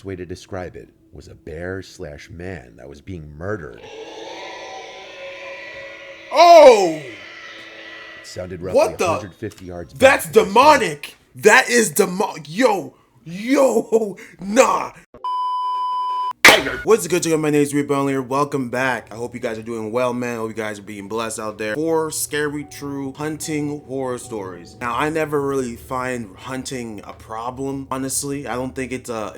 way to describe it was a bear/man that was being murdered. Oh! It sounded roughly What the? 150 yards back. That's demonic! That is demonic. Yo! Nah! What's good, my name is ReboundLeader. Welcome back. I hope you guys are doing well, man. I hope you guys are being blessed out there. 4 scary, true hunting horror stories. Now, I never really find hunting a problem, honestly. I don't think it's a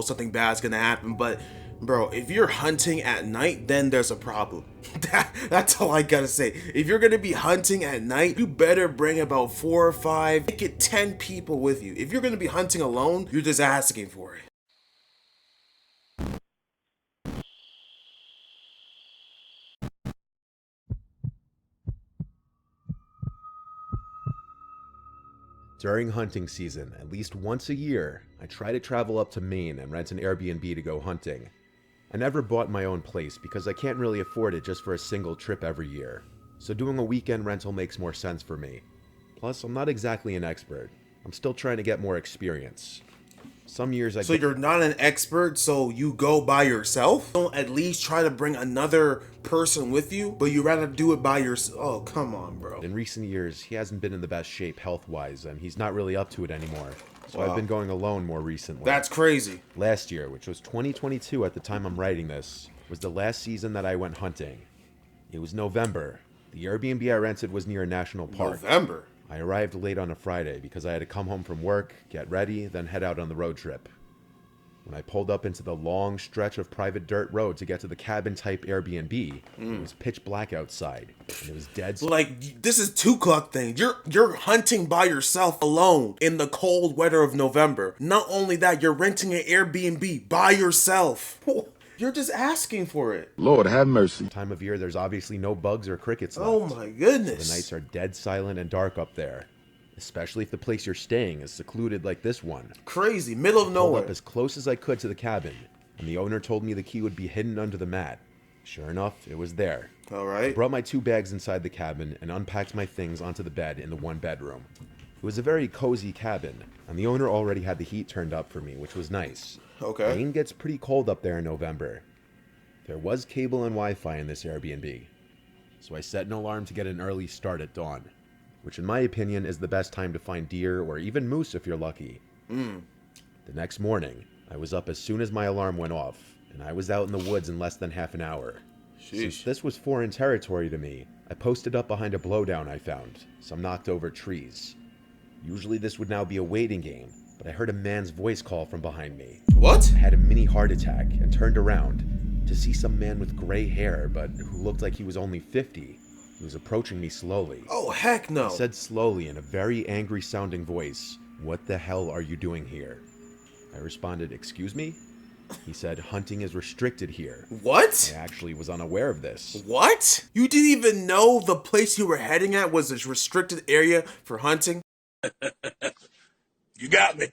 something bad's gonna happen, but bro, if you're hunting at night, then there's a problem. That's all I gotta say. If you're gonna be hunting at night, you better bring about 4 or 5, make it 10 people with you. If you're gonna be hunting alone, you're just asking for it. During hunting season, at least once a year, I try to travel up to Maine and rent an Airbnb to go hunting. I never bought my own place because I can't really afford it just for a single trip every year, so doing a weekend rental makes more sense for me. Plus, I'm not exactly an expert. I'm still trying to get more experience. Some years So you're not an expert, so you go by yourself? Don't at least try to bring another person with you, but you rather do it by yourself. Oh, come on, bro. In recent years, he hasn't been in the best shape health-wise, and he's not really up to it anymore. So Wow. I've been going alone more recently. That's crazy. Last year, which was 2022 at the time I'm writing this, was the last season that I went hunting. It was November. The Airbnb I rented was near a national park. November? I arrived late on a Friday because I had to come home from work, get ready, then head out on the road trip. When I pulled up into the long stretch of private dirt road to get to the cabin-type Airbnb, it was pitch black outside, and it was dead. Like, this is 2 o'clock thing. You're hunting by yourself alone in the cold weather of November. Not only that, you're renting an Airbnb by yourself. You're just asking for it. Lord have mercy. Time of year, there's obviously no bugs or crickets left. Oh my goodness. The nights are dead silent and dark up there, especially if the place you're staying is secluded like this one. Crazy, middle of Pulled nowhere. up as close as I could to the cabin, and the owner told me the key would be hidden under the mat. Sure enough, it was there. All I right. brought my 2 bags inside the cabin and unpacked my things onto the bed in the 1 bedroom. It was a very cozy cabin, and the owner already had the heat turned up for me, which was nice. Okay. Maine gets pretty cold up there in November. There was cable and Wi-Fi in this Airbnb, so I set an alarm to get an early start at dawn, which in my opinion is the best time to find deer or even moose if you're lucky. The next morning, I was up as soon as my alarm went off, and I was out in the woods in less than half an hour. Since this was foreign territory to me, I posted up behind a blowdown I found, some knocked over trees. Usually this would now be a waiting game, but I heard a man's voice call from behind me. What? I had a mini heart attack and turned around to see some man with gray hair, but who looked like he was only 50. He was approaching me slowly. Oh, heck no. He said slowly in a very angry sounding voice, "What the hell are you doing here?" I responded, "Excuse me?" He said, "Hunting is restricted here." What? I actually was unaware of this. What? You didn't even know the place you were heading at was a restricted area for hunting? You got me.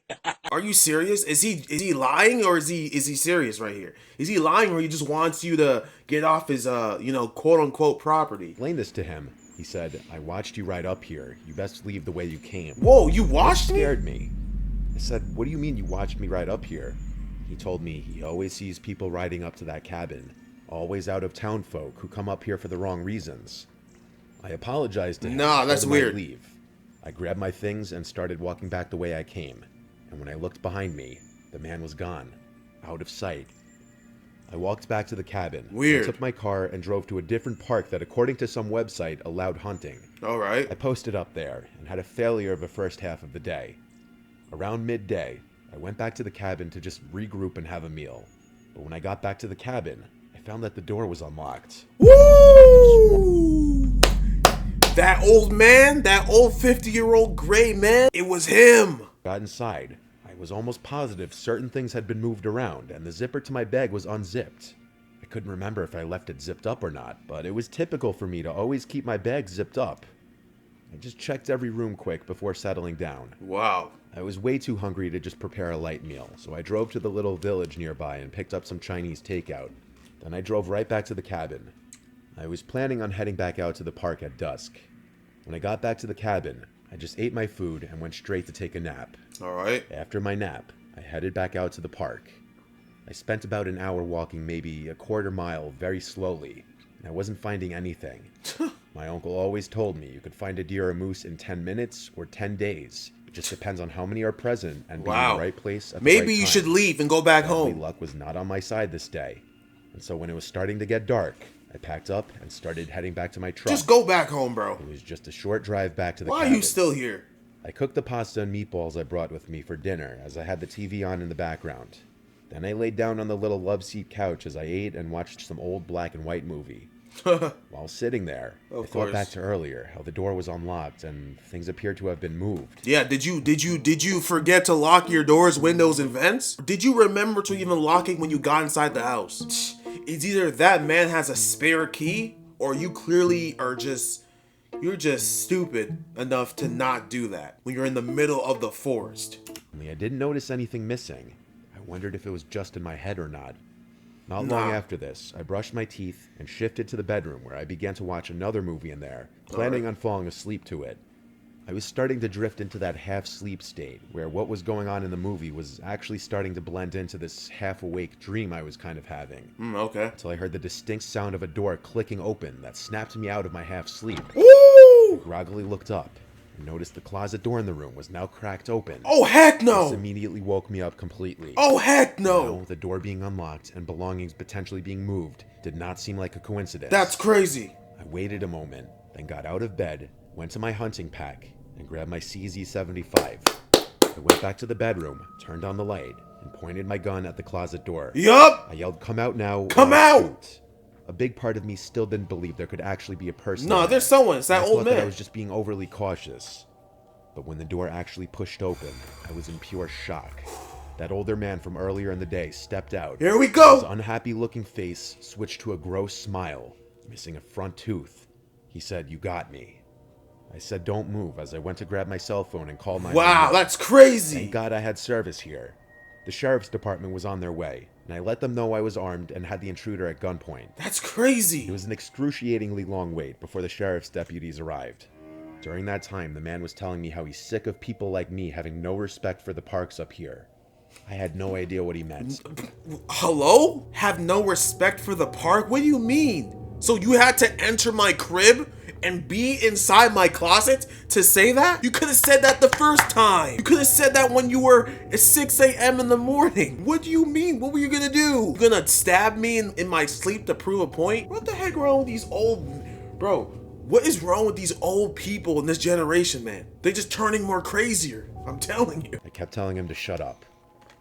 Are you serious? Is he lying, or is he serious right here? Is he lying, or he just wants you to get off his quote unquote property? Explained this to him. He said, "I watched you ride up here. You best leave the way you came." Whoa, you watched It me? scared me. I said, "What do you mean you watched me ride up here?" He told me he always sees people riding up to that cabin, always out of town folk who come up here for the wrong reasons. I apologized to him. Nah, and that's told him I'd weird. leave. I grabbed my things and started walking back the way I came, and when I looked behind me, the man was gone, out of sight. I walked back to the cabin. Weird. I took my car and drove to a different park that, according to some website, allowed hunting. All right. I posted up there and had a failure of a first half of the day. Around midday, I went back to the cabin to just regroup and have a meal. But when I got back to the cabin, I found that the door was unlocked. Woo! That old man, that old 50-year-old gray man, it was him. Got inside. I was almost positive certain things had been moved around, and the zipper to my bag was unzipped. I couldn't remember if I left it zipped up or not, but it was typical for me to always keep my bag zipped up. I just checked every room quick before settling down. Wow. I was way too hungry to just prepare a light meal, so I drove to the little village nearby and picked up some Chinese takeout. Then I drove right back to the cabin. I was planning on heading back out to the park at dusk. When I got back to the cabin, I just ate my food and went straight to take a nap. All right. After my nap, I headed back out to the park. I spent about an hour walking maybe a quarter mile very slowly, and I wasn't finding anything. My uncle always told me you could find a deer or moose in 10 minutes or 10 days. It just depends on how many are present and being in the right place at the right time. Maybe you should leave and go back home. Luck was not on my side this day. And so when it was starting to get dark, I packed up and started heading back to my truck. Just go back home, bro. It was just a short drive back to the cabin. Why are you still here? I cooked the pasta and meatballs I brought with me for dinner as I had the TV on in the background. Then I laid down on the little love seat couch as I ate and watched some old black and white movie. While sitting there, I thought back to earlier, how the door was unlocked and things appeared to have been moved. Yeah, did you forget to lock your doors, windows, and vents? Did you remember to even lock it when you got inside the house? It's either that man has a spare key, or you clearly are you're just stupid enough to not do that when you're in the middle of the forest. I didn't notice anything missing. I wondered if it was just in my head or not. Not long after this, I brushed my teeth and shifted to the bedroom where I began to watch another movie in there, planning on falling asleep to it. I was starting to drift into that half-sleep state, where what was going on in the movie was actually starting to blend into this half-awake dream I was kind of having. Okay. Until I heard the distinct sound of a door clicking open that snapped me out of my half-sleep. Woo! I groggily looked up and noticed the closet door in the room was now cracked open. Oh, heck no! This immediately woke me up completely. Oh, heck no! Now, the door being unlocked and belongings potentially being moved did not seem like a coincidence. That's crazy. I waited a moment, then got out of bed, went to my hunting pack, and grabbed my CZ75. I went back to the bedroom, turned on the light, and pointed my gun at the closet door. Yup! I yelled, "Come out now!" Come out! A big part of me still didn't believe there could actually be a person. No, there's someone. It's that old I thought man. that I was just being overly cautious. But when the door actually pushed open, I was in pure shock. That older man from earlier in the day stepped out. Here we go! His unhappy-looking face switched to a gross smile, missing a front tooth. He said, "You got me." I said, "Don't move," as I went to grab my cell phone and call 911. Wow, that's crazy! Thank God I had service here. The sheriff's department was on their way, and I let them know I was armed and had the intruder at gunpoint. That's crazy! It was an excruciatingly long wait before the sheriff's deputies arrived. During that time, the man was telling me how he's sick of people like me having no respect for the parks up here. I had no idea what he meant. Hello? Have no respect for the park? What do you mean? So you had to enter my crib and be inside my closet to say that? You could have said that the first time. You could have said that when you were at 6 a.m. in the morning. What do you mean? What were you gonna do? You gonna stab me in my sleep to prove a point? What the heck wrong with these old... Bro, what is wrong with these old people in this generation, man? They're just turning more crazier. I'm telling you. I kept telling him to shut up.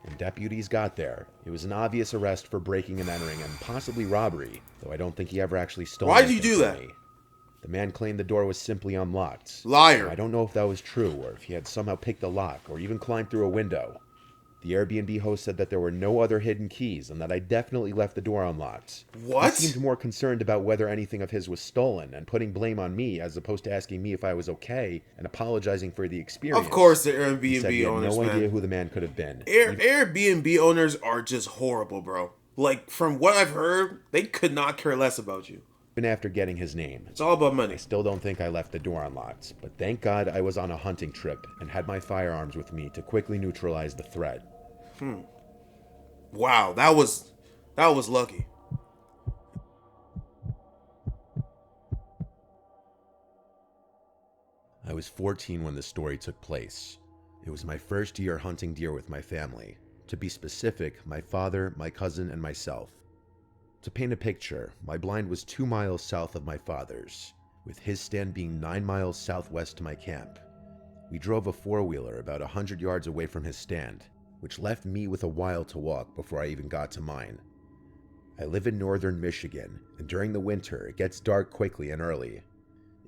When deputies got there, it was an obvious arrest for breaking and entering and possibly robbery, though I don't think he ever actually stole Why did you anything do from that? me. The man claimed the door was simply unlocked. Liar. I don't know if that was true or if he had somehow picked the lock or even climbed through a window. The Airbnb host said that there were no other hidden keys and that I definitely left the door unlocked. What? He seemed more concerned about whether anything of his was stolen and putting blame on me as opposed to asking me if I was okay and apologizing for the experience. Of course, the He said he Airbnb had owners, no man. idea who the man could have been. Airbnb owners are just horrible, bro. Like, from what I've heard, they could not care less about you. Even after getting his name. It's all about money. I still don't think I left the door unlocked, but thank God I was on a hunting trip and had my firearms with me to quickly neutralize the threat. Wow, that was lucky. I was 14 when this story took place. It was my first year hunting deer with my family. To be specific, my father, my cousin, and myself. To paint a picture, my blind was 2 miles south of my father's, with his stand being 9 miles southwest to my camp. We drove a four-wheeler about 100 yards away from his stand, which left me with a while to walk before I even got to mine. I live in northern Michigan, and during the winter, it gets dark quickly and early.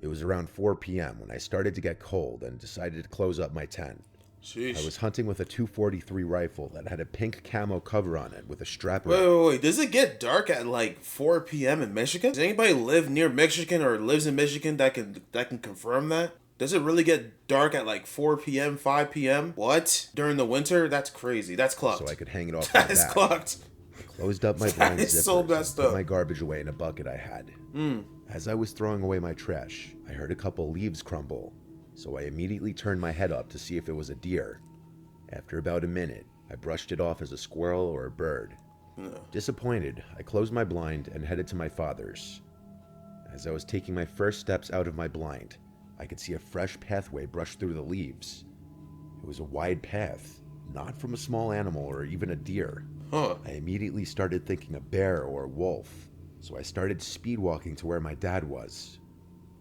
It was around 4 p.m. when I started to get cold and decided to close up my tent. Sheesh. I was hunting with a .243 rifle that had a pink camo cover on it with a strap Wait, around. wait. Does it get dark at like 4 p.m. in Michigan? Does anybody live near Michigan or lives in Michigan that can confirm that? Does it really get dark at like 4 p.m., 5 p.m.? What? During the winter? That's crazy. That's clocked. So I could hang it off That my is back. clocked. I closed up my blind is zippers so and messed put up. my garbage away in a bucket I had. As I was throwing away my trash, I heard a couple leaves crumble, so I immediately turned my head up to see if it was a deer. After about a minute, I brushed it off as a squirrel or a bird. Disappointed, I closed my blind and headed to my father's. As I was taking my first steps out of my blind, I could see a fresh pathway brush through the leaves. It was a wide path, not from a small animal or even a deer. I immediately started thinking a bear or a wolf, so I started speed walking to where my dad was.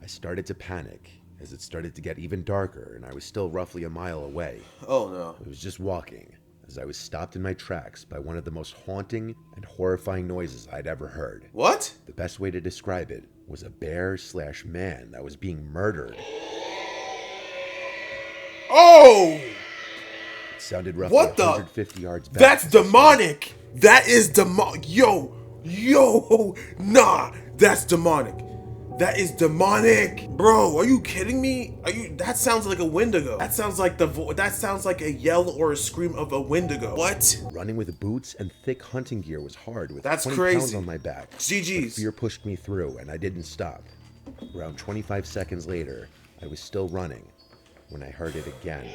I started to panic as it started to get even darker and I was still roughly a mile away. Oh no. I was just walking as I was stopped in my tracks by one of the most haunting and horrifying noises I'd ever heard. What? The best way to describe it was a bear/man that was being murdered. Oh! It sounded roughly What the? 150 yards back. That's demonic! That is demonic! Yo! Nah! That's demonic! That is demonic! Bro, are you kidding me? That sounds like a Wendigo. That sounds like that sounds like a yell or a scream of a Wendigo. What? Running with boots and thick hunting gear was hard with That's 20 crazy. pounds on my back. GG's. But fear pushed me through and I didn't stop. Around 25 seconds later, I was still running when I heard it again.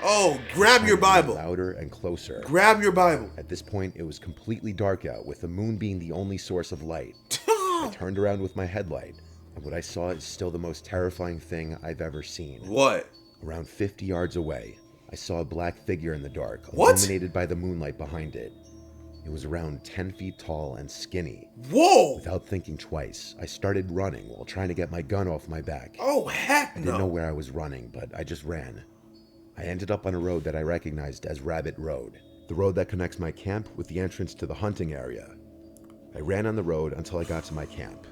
Oh, grab your Bible. Louder and closer. Grab your Bible. At this point, it was completely dark out, with the moon being the only source of light. I turned around with my headlight, and what I saw is still the most terrifying thing I've ever seen. What? Around 50 yards away, I saw a black figure in the dark, What? illuminated by the moonlight behind it. It was around 10 feet tall and skinny. Whoa! Without thinking twice, I started running while trying to get my gun off my back. Oh, heck I didn't know no. where I was running, but I just ran. I ended up on a road that I recognized as Rabbit Road, the road that connects my camp with the entrance to the hunting area. I ran on the road until I got to my camp.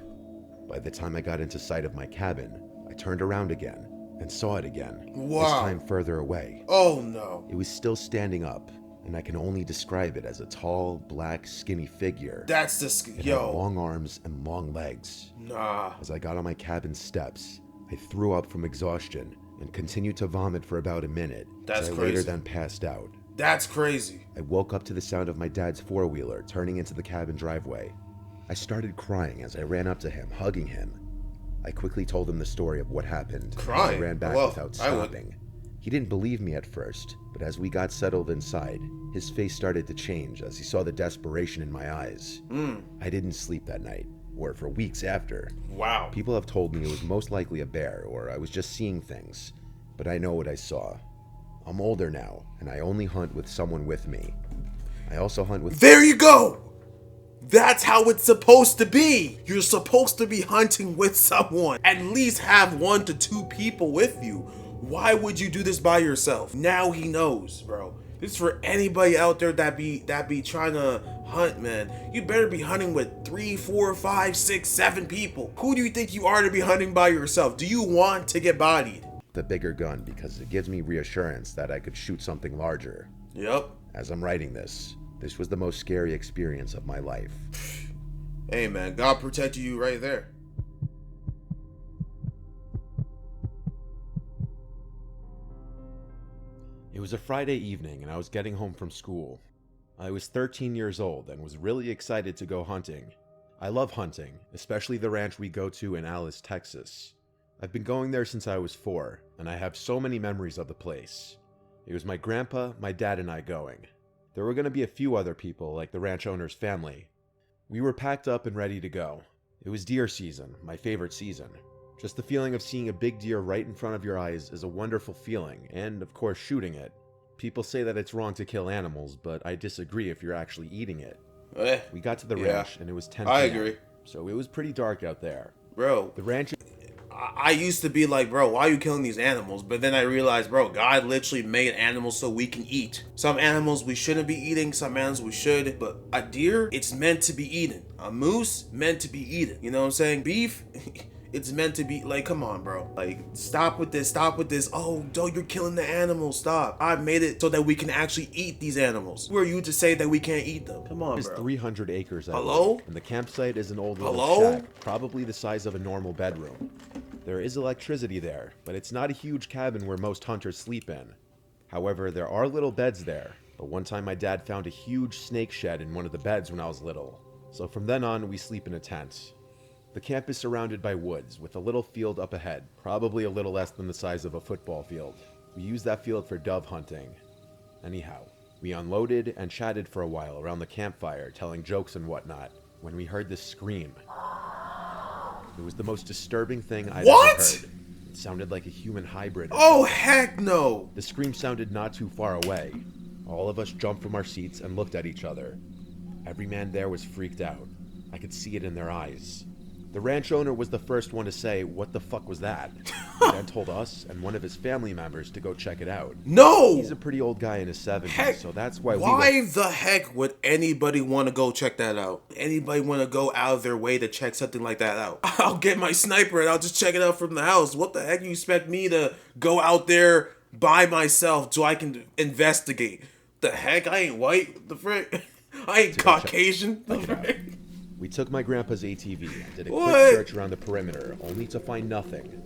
By the time I got into sight of my cabin, I turned around again and saw it again, Wow. this time further away. Oh, no. It was still standing up, and I can only describe it as a tall, black, skinny figure. That's It had yo. long arms and long legs. Nah. As I got on my cabin steps, I threw up from exhaustion and continued to vomit for about a minute. That's as I later crazy. then passed out. That's crazy. I woke up to the sound of my dad's four-wheeler turning into the cabin driveway. I started crying as I ran up to him, hugging him. I quickly told him the story of what happened. And Crying? I ran back Well, without I would. stopping. He didn't believe me at first, but as we got settled inside, his face started to change as he saw the desperation in my eyes. I didn't sleep that night, or for weeks after. Wow. People have told me it was most likely a bear, or I was just seeing things, but I know what I saw. I'm older now, and I only hunt with someone with me. I also hunt with... There you go! That's how it's supposed to be. You're supposed to be hunting with someone. At least have 1 to 2 people with you. Why would you do this by yourself? Now he knows, bro. This is for anybody out there that be trying to hunt, man. You better be hunting with 3, 4, 5, 6, 7 people. Who do you think you are to be hunting by yourself? Do you want to get bodied? the bigger gun because it gives me reassurance that I could shoot something larger. Yep. As I'm writing this was the most scary experience of my life. Hey man, God protected you right there. It was a Friday evening and I was getting home from school. I was 13 years old and was really excited to go hunting. I love hunting, especially the ranch we go to in Alice, Texas. I've been going there since I was 4, and I have so many memories of the place. It was my grandpa, my dad, and I going. There were going to be a few other people, like the ranch owner's family. We were packed up and ready to go. It was deer season, my favorite season. Just the feeling of seeing a big deer right in front of your eyes is a wonderful feeling, and of course shooting it. People say that it's wrong to kill animals, but I disagree if you're actually eating it. We got to the ranch and it was 10 p.m. I agree. So it was pretty dark out there. Bro, The ranch... I used to be like, bro, why are you killing these animals? But then I realized, bro, God literally made animals so we can eat. Some animals we shouldn't be eating, some animals we should. But a deer, it's meant to be eaten. A moose, meant to be eaten. You know what I'm saying? Beef, it's meant to be, like, come on, bro. Like, stop with this. Oh, don't, you're killing the animals. Stop. I made it so that we can actually eat these animals. Who are you to say that we can't eat them? Come on, is bro. 300 acres out Hello? there, and the campsite is an old little Hello? shack, probably the size of a normal bedroom. There is electricity there, but it's not a huge cabin where most hunters sleep in. However, there are little beds there, but one time my dad found a huge snake shed in one of the beds when I was little. So from then on, we sleep in a tent. The camp is surrounded by woods, with a little field up ahead, probably a little less than the size of a football field. We use that field for dove hunting. Anyhow, We unloaded and chatted for a while around the campfire, telling jokes and whatnot, when we heard this scream. It was the most disturbing thing I'd ever heard. It sounded like a human hybrid. Oh, heck no! The scream sounded not too far away. All of us jumped from our seats and looked at each other. Every man there was freaked out. I could see it in their eyes. The ranch owner was the first one to say, "What the fuck was that?" He then told us and one of his family members to go check it out. No! He's a pretty old guy in his 70s, Heck, so that's why Why the heck would anybody want to go check that out? Anybody want to go out of their way to check something like that out? I'll get my sniper and I'll just check it out from the house. What the heck do you expect me to go out there by myself so I can investigate? The heck? I ain't white. What the frick? I ain't Caucasian. The frick? We took my grandpa's ATV and did a What? quick search around the perimeter, only to find nothing.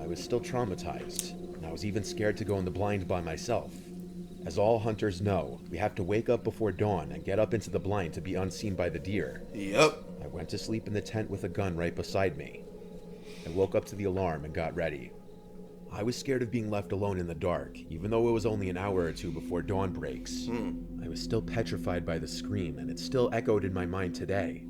I was still traumatized, and I was even scared to go in the blind by myself. As all hunters know, we have to wake up before dawn and get up into the blind to be unseen by the deer. Yep. I went to sleep in the tent with a gun right beside me. I woke up to the alarm and got ready. I was scared of being left alone in the dark, even though it was only an hour or two before dawn breaks. I was still petrified by the scream, and it still echoed in my mind today.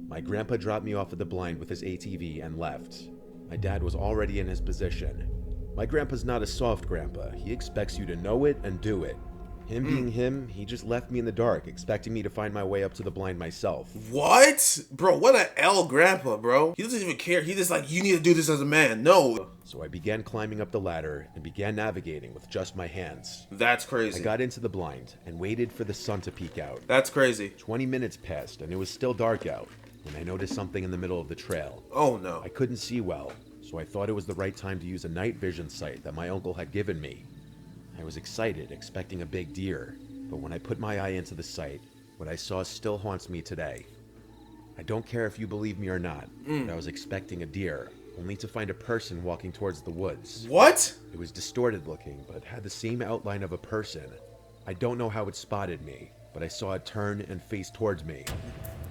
My grandpa dropped me off at the blind with his ATV and left. My dad was already in his position. My grandpa's not a soft grandpa. He expects you to know it and do it. Him being him, he just left me in the dark, expecting me to find my way up to the blind myself. What? Bro, what a L grandpa, bro. He doesn't even care. He just like, you need to do this as a man. No. So I began climbing up the ladder and began navigating with just my hands. That's crazy. I got into the blind and waited for the sun to peek out. That's crazy. 20 minutes passed and it was still dark out when I noticed something in the middle of the trail. Oh no. I couldn't see well, so I thought it was the right time to use a night vision sight that my uncle had given me. I was excited, expecting a big deer, but when I put my eye into the sight, what I saw still haunts me today. I don't care if you believe me or not, but I was expecting a deer, only to find a person walking towards the woods. What? It was distorted looking, but had the same outline of a person. I don't know how it spotted me, but I saw it turn and face towards me.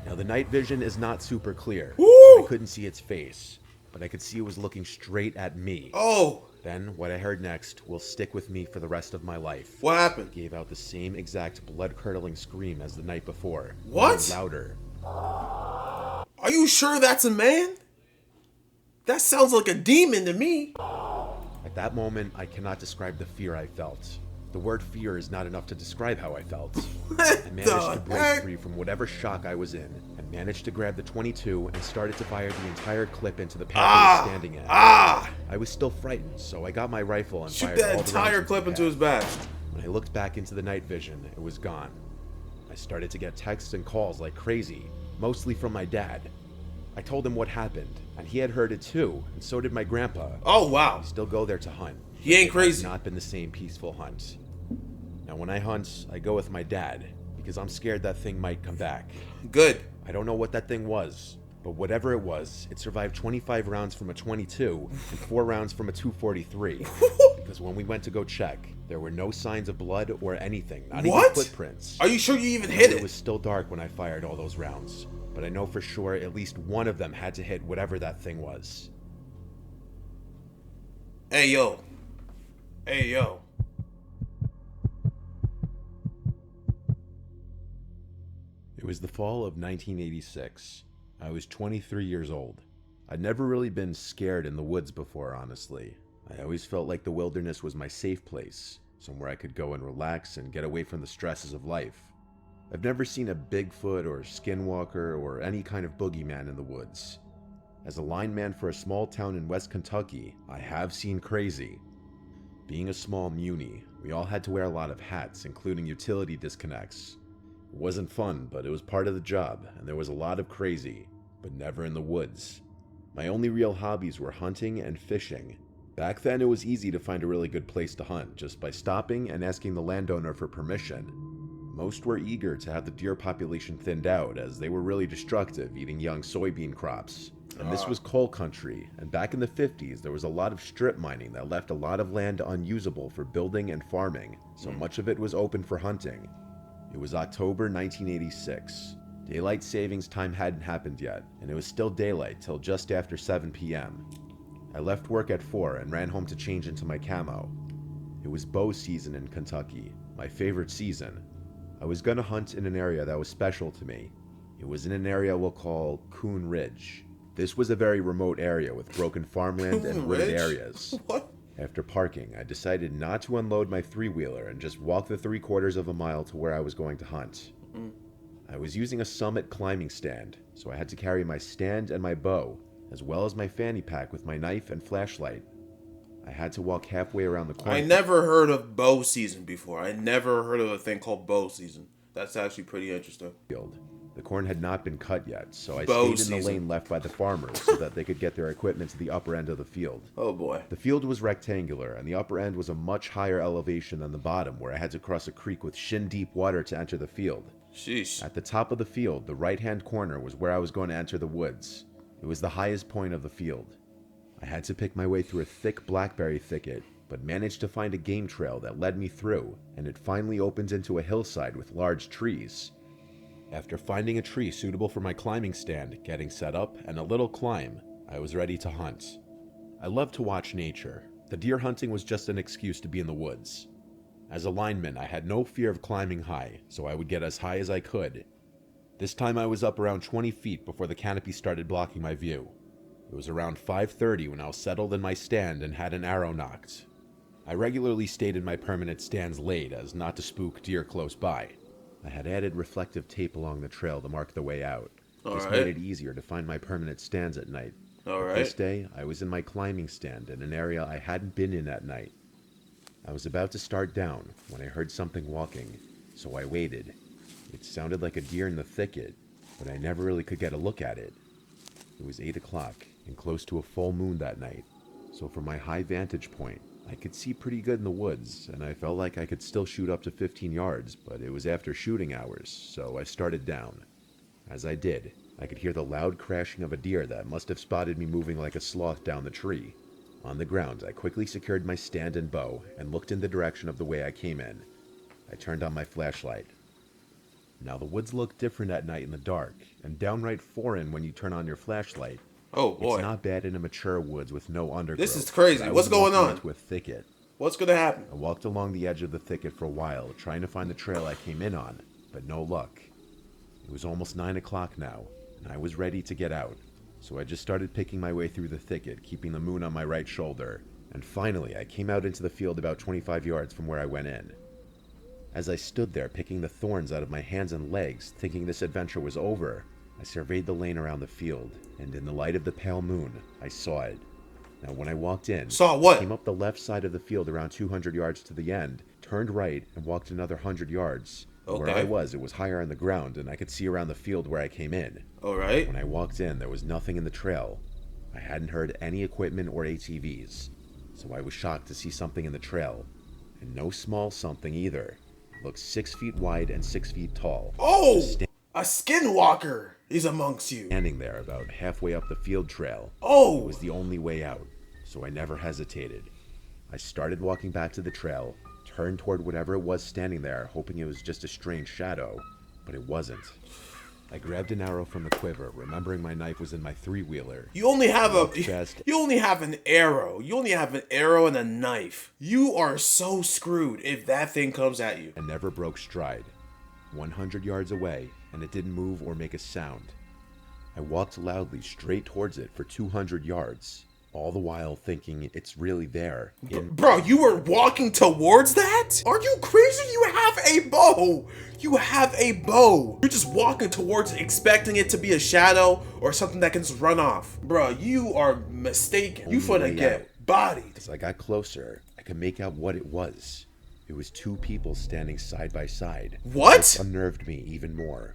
Now the night vision is not super clear, so I couldn't see its face, but I could see it was looking straight at me. Oh. Then, what I heard next will stick with me for the rest of my life. What happened? It gave out the same exact blood-curdling scream as the night before. What? Only louder. Are you sure that's a man? That sounds like a demon to me. At that moment, I cannot describe the fear I felt. The word fear is not enough to describe how I felt. I managed to break free from whatever shock I was in, and managed to grab the .22 and started to fire the entire clip into the path I was standing in. I was still frightened, so I got my rifle and Shoot fired that all the entire rounds clip the into his path. back. When I looked back into the night vision, it was gone. I started to get texts and calls like crazy, mostly from my dad. I told him what happened, and he had heard it too, and so did my grandpa. Oh wow. We still go there to hunt. He ain't It crazy. has not been the same peaceful hunt. Now when I hunt, I go with my dad, because I'm scared that thing might come back. Good. I don't know what that thing was, but whatever it was, it survived 25 rounds from a .22 and 4 rounds from a .243. Because when we went to go check, there were no signs of blood or anything, not even footprints. Are you sure you even hit It it? was still dark when I fired all those rounds, but I know for sure at least one of them had to hit whatever that thing was. Hey yo. Hey yo. It was the fall of 1986. I was 23 years old. I'd never really been scared in the woods before, honestly. I always felt like the wilderness was my safe place, somewhere I could go and relax and get away from the stresses of life. I've never seen a Bigfoot or skinwalker or any kind of boogeyman in the woods. As a lineman for a small town in West Kentucky, I have seen crazy. Being a small muni, we all had to wear a lot of hats, including utility disconnects. It wasn't fun, but it was part of the job, and there was a lot of crazy, but never in the woods. My only real hobbies were hunting and fishing. Back then, it was easy to find a really good place to hunt just by stopping and asking the landowner for permission. Most were eager to have the deer population thinned out, as they were really destructive, eating young soybean crops. And this was coal country, and back in the 50s, there was a lot of strip mining that left a lot of land unusable for building and farming, so much of it was open for hunting. It was October 1986. Daylight savings time hadn't happened yet, and it was still daylight till just after 7 p.m. I left work at 4 and ran home to change into my camo. It was bow season in Kentucky, my favorite season. I was gonna hunt in an area that was special to me. It was in an area we'll call Coon Ridge. This was a very remote area with broken farmland and wooded areas. What? After parking, I decided not to unload my three-wheeler and just walk the 3/4 of a mile to where I was going to hunt. I was using a Summit climbing stand, so I had to carry my stand and my bow, as well as my fanny pack with my knife and flashlight. I had to walk halfway around the corner. I never heard of bow season before. I never heard of a thing called bow season. That's actually pretty interesting. The corn had not been cut yet, so I Bow stayed in the lane left by the farmers so that they could get their equipment to the upper end of the field. Oh boy. The field was rectangular, and the upper end was a much higher elevation than the bottom, where I had to cross a creek with shin-deep water to enter the field. Sheesh. At the top of the field, the right-hand corner was where I was going to enter the woods. It was the highest point of the field. I had to pick my way through a thick blackberry thicket, but managed to find a game trail that led me through, and it finally opened into a hillside with large trees. After finding a tree suitable for my climbing stand, getting set up, and a little climb, I was ready to hunt. I love to watch nature. The deer hunting was just an excuse to be in the woods. As a lineman, I had no fear of climbing high, so I would get as high as I could. This time I was up around 20 feet before the canopy started blocking my view. It was around 5:30 when I was settled in my stand and had an arrow nocked. I regularly stayed in my permanent stands late as not to spook deer close by. I had added reflective tape along the trail to mark the way out. This made it easier to find my permanent stands at night. This day, I was in my climbing stand in an area I hadn't been in at night. I was about to start down when I heard something walking, so I waited. It sounded like a deer in the thicket, but I never really could get a look at it. It was 8 o'clock and close to a full moon that night, so from my high vantage point, I could see pretty good in the woods, and I felt like I could still shoot up to 15 yards, but it was after shooting hours, so I started down. As I did, I could hear the loud crashing of a deer that must have spotted me moving like a sloth down the tree. On the ground, I quickly secured my stand and bow and looked in the direction of the way I came in. I turned on my flashlight. Now the woods look different at night in the dark, and downright foreign when you turn on your flashlight. Oh boy. It's not bad in a mature woods with no undergrowth. This is crazy. What's going on? Into a thicket. What's gonna happen? I walked along the edge of the thicket for a while, trying to find the trail I came in on, but no luck. It was almost 9 o'clock now, and I was ready to get out, so I just started picking my way through the thicket, keeping the moon on my right shoulder, and finally I came out into the field about 25 yards from where I went in. As I stood there picking the thorns out of my hands and legs, thinking this adventure was over, I surveyed the lane around the field, and in the light of the pale moon, I saw it. Now when I walked in, saw what? I came up the left side of the field around 200 yards to the end, turned right, and walked another 100 yards. Where I was, it was higher on the ground, and I could see around the field where I came in. Alright. When I walked in, there was nothing in the trail. I hadn't heard any equipment or ATVs, so I was shocked to see something in the trail. And no small something either. It looked 6 feet wide and 6 feet tall. Oh! A skinwalker is amongst you. Standing there about halfway up the field trail. Oh! It was the only way out, so I never hesitated. I started walking back to the trail, turned toward whatever it was standing there, hoping it was just a strange shadow, but it wasn't. I grabbed an arrow from the quiver, remembering my knife was in my three-wheeler. You only have an arrow. You only have an arrow and a knife. You are so screwed if that thing comes at you. And never broke stride. 100 yards away, and it didn't move or make a sound. I walked loudly straight towards it for 200 yards, all the while thinking it's really there. Bro, you were walking towards that? Are you crazy? You have a bow. You have a bow. You're just walking towards it, expecting it to be a shadow or something that can just run off. Bro, you are mistaken. You finna get bodied. As I got closer, I could make out what it was. It was two people standing side by side. What? This unnerved me even more.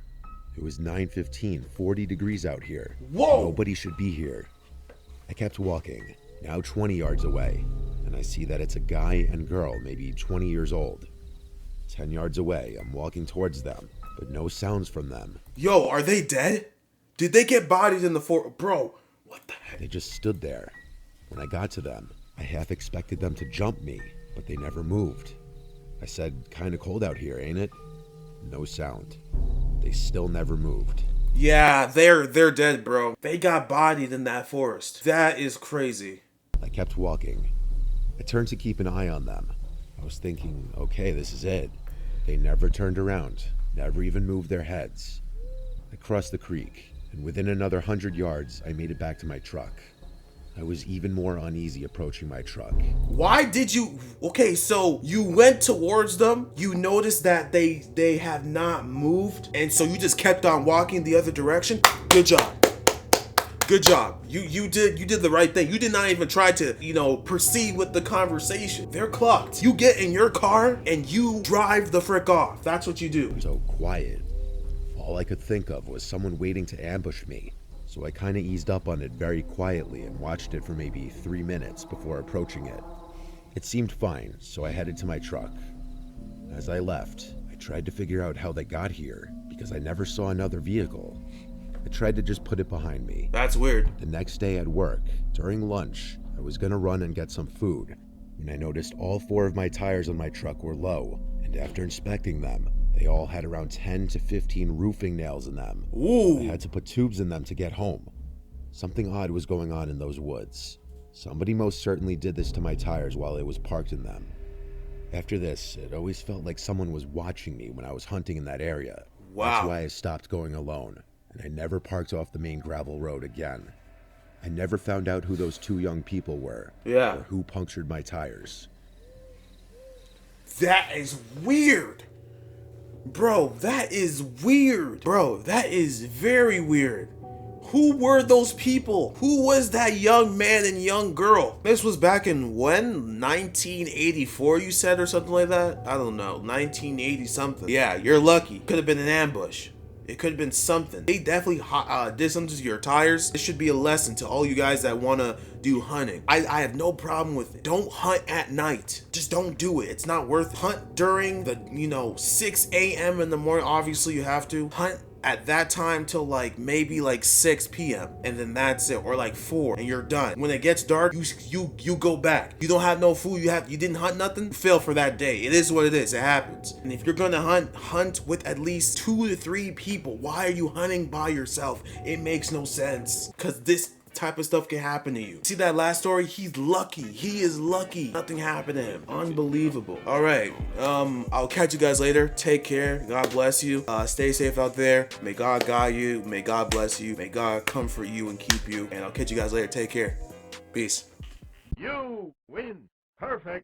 It was 9:15, 40 degrees out here. Whoa! Nobody should be here. I kept walking, now 20 yards away, and I see that it's a guy and girl, maybe 20 years old. 10 yards away, I'm walking towards them, but no sounds from them. Yo, are they dead? Did they get bodied in the forest? Bro, what the heck? They just stood there. When I got to them, I half expected them to jump me, but they never moved. I said, "Kinda cold out here, ain't it?" No sound. They still never moved. Yeah, they're dead, bro. They got bodied in that forest. That is crazy. I kept walking. I turned to keep an eye on them. I was thinking, okay, this is it. They never turned around, never even moved their heads. I crossed the creek, and within another 100 yards, I made it back to my truck. I was even more uneasy approaching my truck. Why did you... Okay, so you went towards them, you noticed that they have not moved, and so you just kept on walking the other direction? Good job. Good job. You did the right thing. You did not even try to, proceed with the conversation. They're clocked. You get in your car and you drive the frick off. That's what you do. So quiet. All I could think of was someone waiting to ambush me. So I kind of eased up on it very quietly and watched it for maybe 3 minutes before approaching it. It seemed fine, so I headed to my truck. As I left, I tried to figure out how they got here because I never saw another vehicle. I tried to just put it behind me. That's weird. The next day at work, during lunch, I was gonna run and get some food when I noticed all 4 of my tires on my truck were low, and after inspecting them, they all had around 10 to 15 roofing nails in them. Ooh. I had to put tubes in them to get home. Something odd was going on in those woods. Somebody most certainly did this to my tires while I was parked in them. After this, it always felt like someone was watching me when I was hunting in that area. Wow. That's why I stopped going alone, and I never parked off the main gravel road again. I never found out who those 2 young people were. Yeah. Or who punctured my tires. That is weird. Bro, that is weird. Bro, that is very weird. Who were those people? Who was that young man and young girl? This was back in when? 1984 you said, or something like that? I don't know, 1980 something. Yeah, you're lucky. Could have been an ambush. It could have been something. They definitely did something to your tires. This should be a lesson to all you guys that want to do hunting. I have no problem with it. Don't hunt at night. Just don't do it. It's not worth it. Hunt during the, 6 a.m. in the morning. Obviously, you have to. Hunt at that time till maybe 6 p.m. and then that's it, or 4 and you're done. When it gets dark, you go back. You don't have no food, you didn't hunt nothing, you fail for that day. It is what it is. It happens. And if you're gonna hunt with at least 2 to 3 people. Why are you hunting by yourself? It makes no sense, because this type of stuff can happen to you. See that last story? He's lucky. He is lucky. Nothing happened to him. Unbelievable. All right. I'll catch you guys later. Take care. God bless you. Stay safe out there. May God guide you. May God bless you. May God comfort you and keep you. And I'll catch you guys later. Take care. Peace. You win. Perfect.